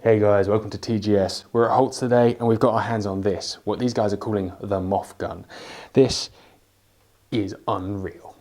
Hey guys, welcome to TGS. We're at Holt's today and we've got our hands on this, what these guys are calling the M.O.F gun. This is unreal.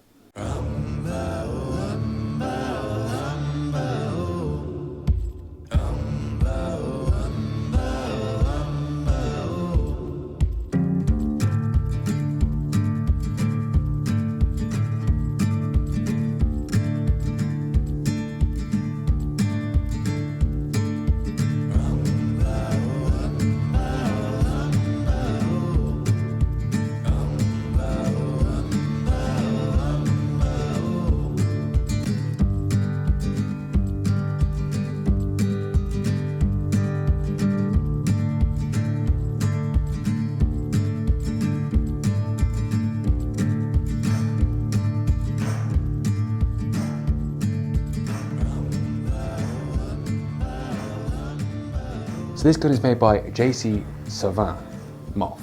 So this gun is made by J.C.Savin, M.O.F.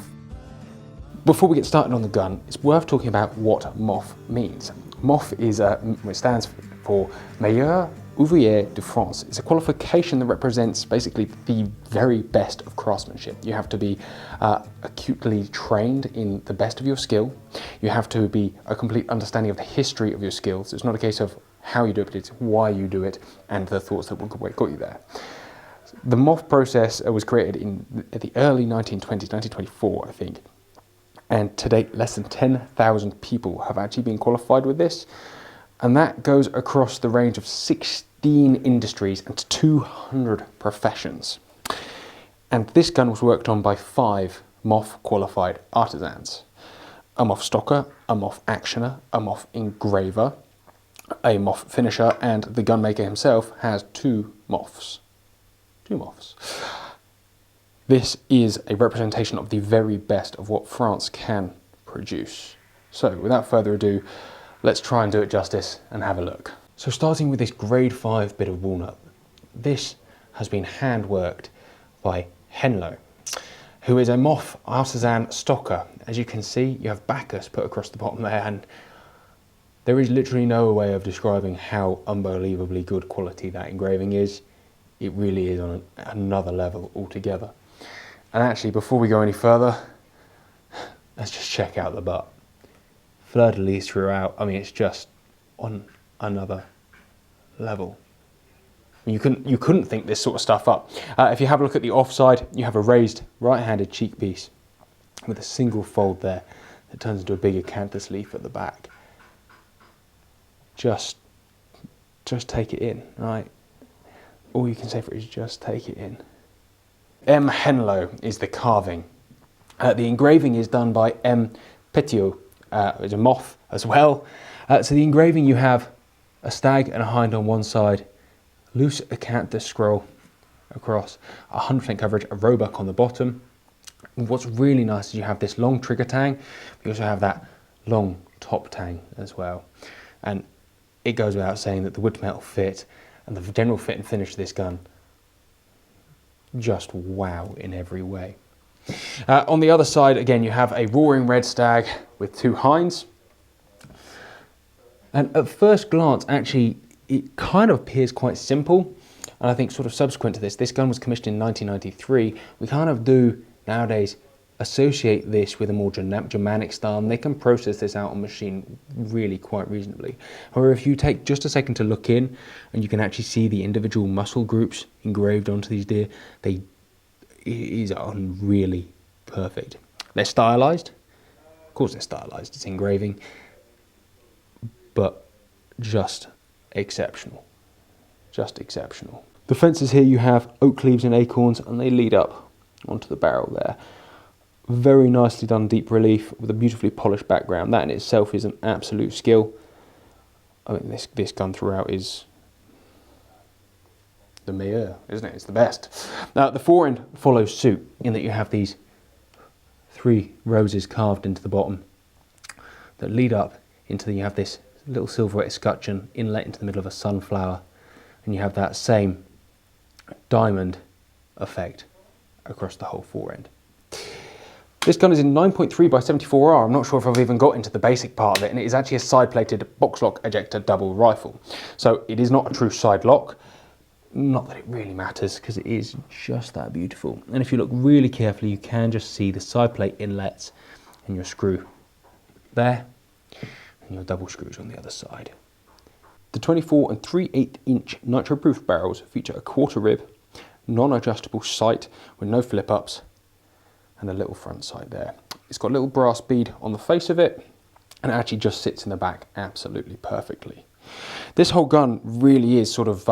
Before we get started on the gun, it's worth talking about what M.O.F means. M.O.F is it stands for Meilleur Ouvrier de France. It's a qualification that represents basically the very best of craftsmanship. You have to be acutely trained in the best of your skill. You have to be a complete understanding of the history of your skills. It's not a case of how you do it, but it's why you do it and the thoughts that got you there. The M.O.F process was created in the early 1920s, 1924, I think. And to date, less than 10,000 people have actually been qualified with this. And that goes across the range of 16 industries and 200 professions. And this gun was worked on by 5 M.O.F qualified artisans. A M.O.F stocker, a M.O.F actioner, a M.O.F engraver, a M.O.F finisher, and the gunmaker himself has 2 M.O.Fs. 2 M.O.Fs. This is a representation of the very best of what France can produce. So without further ado, let's try and do it justice and have a look. So starting with this grade 5 bit of walnut, this has been hand worked by Henlo, who is a M.O.F artisan stocker. As you can see, you have Bacchus put across the bottom there, and there is literally no way of describing how unbelievably good quality that engraving is. It really is on another level altogether. And actually, before we go any further, let's just check out the butt. Fleur-de-lis throughout. I mean, it's just on another level. You couldn't think this sort of stuff up. If you have a look at the offside, you have a raised right-handed cheek piece with a single fold there that turns into a big acanthus leaf at the back. Just take it in, right? All you can say for it is just take it in. M. Henlo is the carving. The engraving is done by M. Petiot. It's a M.O.F as well. So the engraving, you have a stag and a hind on one side, loose acanthus scroll across, 100% coverage, a roebuck on the bottom. And what's really nice is you have this long trigger tang. You also have that long top tang as well. And it goes without saying that the wood to metal fit and the general fit and finish of this gun, just wow in every way. On the other side, again, you have a roaring red stag with 2 hinds. And at first glance, actually, it kind of appears quite simple. And I think sort of subsequent to this gun was commissioned in 1993. We kind of do nowadays associate this with a more Germanic style, and they can process this out on machine really quite reasonably. However, if you take just a second to look in, and you can actually see the individual muscle groups engraved onto these deer, it is really perfect. They're stylized. Of course they're stylized, it's engraving, but just exceptional. Just exceptional. The fences here, you have oak leaves and acorns, and they lead up onto the barrel there. Very nicely done deep relief with a beautifully polished background. That in itself is an absolute skill. I mean, this gun throughout is the meilleur, isn't it? It's the best. Now the forend follows suit in that you have these 3 roses carved into the bottom that lead up into you have this little silhouette escutcheon inlet into the middle of a sunflower, and you have that same diamond effect across the whole forend. This gun is in 9.3 by 74R. I'm not sure if I've even got into the basic part of it, and it is actually a side-plated box lock ejector double rifle. So it is not a true side lock, Not that it really matters, because it is just that beautiful. And if you look really carefully, you can just see the side plate inlets and your screw there, and your double screws on the other side. The 24 and 3/8 inch nitro-proof barrels feature a quarter rib, non-adjustable sight with no flip-ups, and a little front sight there. It's got a little brass bead on the face of it, and it actually just sits in the back absolutely perfectly. This whole gun really is sort of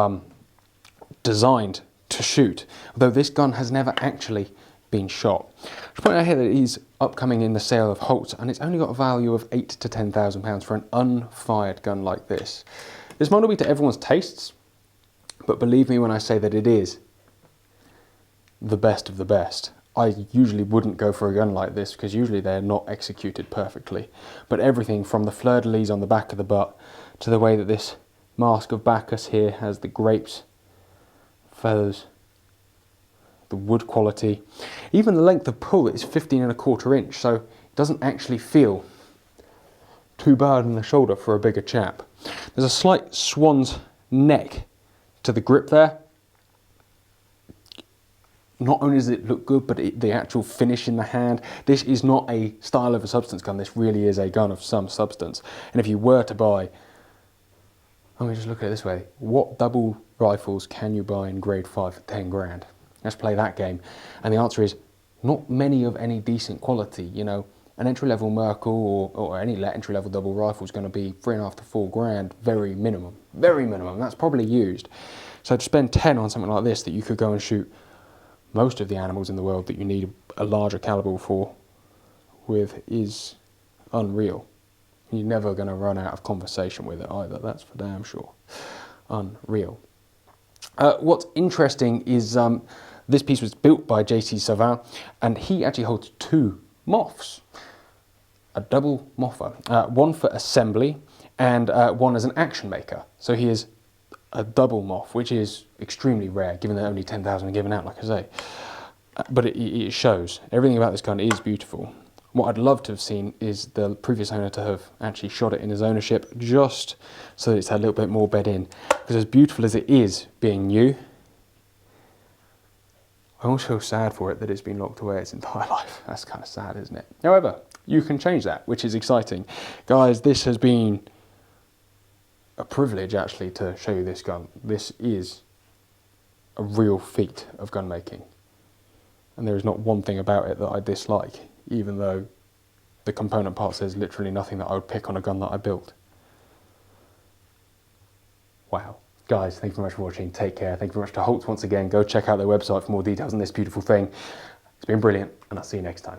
designed to shoot, although this gun has never actually been shot. I should point out here that it is upcoming in the sale of Holt's, and it's only got a value of £8,000 to £10,000 for an unfired gun like this. This might not be to everyone's tastes, but believe me when I say that it is the best of the best. I usually wouldn't go for a gun like this because usually they're not executed perfectly. But everything from the fleur-de-lis on the back of the butt to the way that this mask of Bacchus here has the grapes, feathers, the wood quality, even the length of pull is 15¼ inch, so it doesn't actually feel too bad in the shoulder for a bigger chap. There's a slight swan's neck to the grip there. Not only does it look good, but the actual finish in the hand. This is not a style of a substance gun, this really is a gun of some substance. And if you were to buy, let me just look at it this way, what double rifles can you buy in grade 5 for 10 grand? Let's play that game. And the answer is, not many of any decent quality. You know, an entry-level Merkel or any entry-level double rifle is going to be 3.5 to 4 grand, very minimum. Very minimum, that's probably used. So to spend 10 on something like this that you could go and shoot most of the animals in the world that you need a larger caliber for with is unreal. You're never going to run out of conversation with it either, that's for damn sure. Unreal. What's interesting is this piece was built by J.C.Savin, and he actually holds 2 MOFs. A double MOFer, one for assembly and one as an action maker. So he is a double MOF, which is extremely rare, given that only 10,000 are given out, like I say. But it shows. Everything about this gun is beautiful. What I'd love to have seen is the previous owner to have actually shot it in his ownership, just so that it's had a little bit more bed in. Because as beautiful as it is being new, I almost feel sad for it that it's been locked away its entire life. That's kind of sad, isn't it? However, you can change that, which is exciting. Guys, this has been a privilege actually to show you this gun. This is a real feat of gun making. And there is not one thing about it that I dislike, even though the component parts, there's literally nothing that I would pick on a gun that I built. Wow. Guys, thank you very much for watching. Take care. Thank you very much to Holt's once again. Go check out their website for more details on this beautiful thing. It's been brilliant, and I'll see you next time.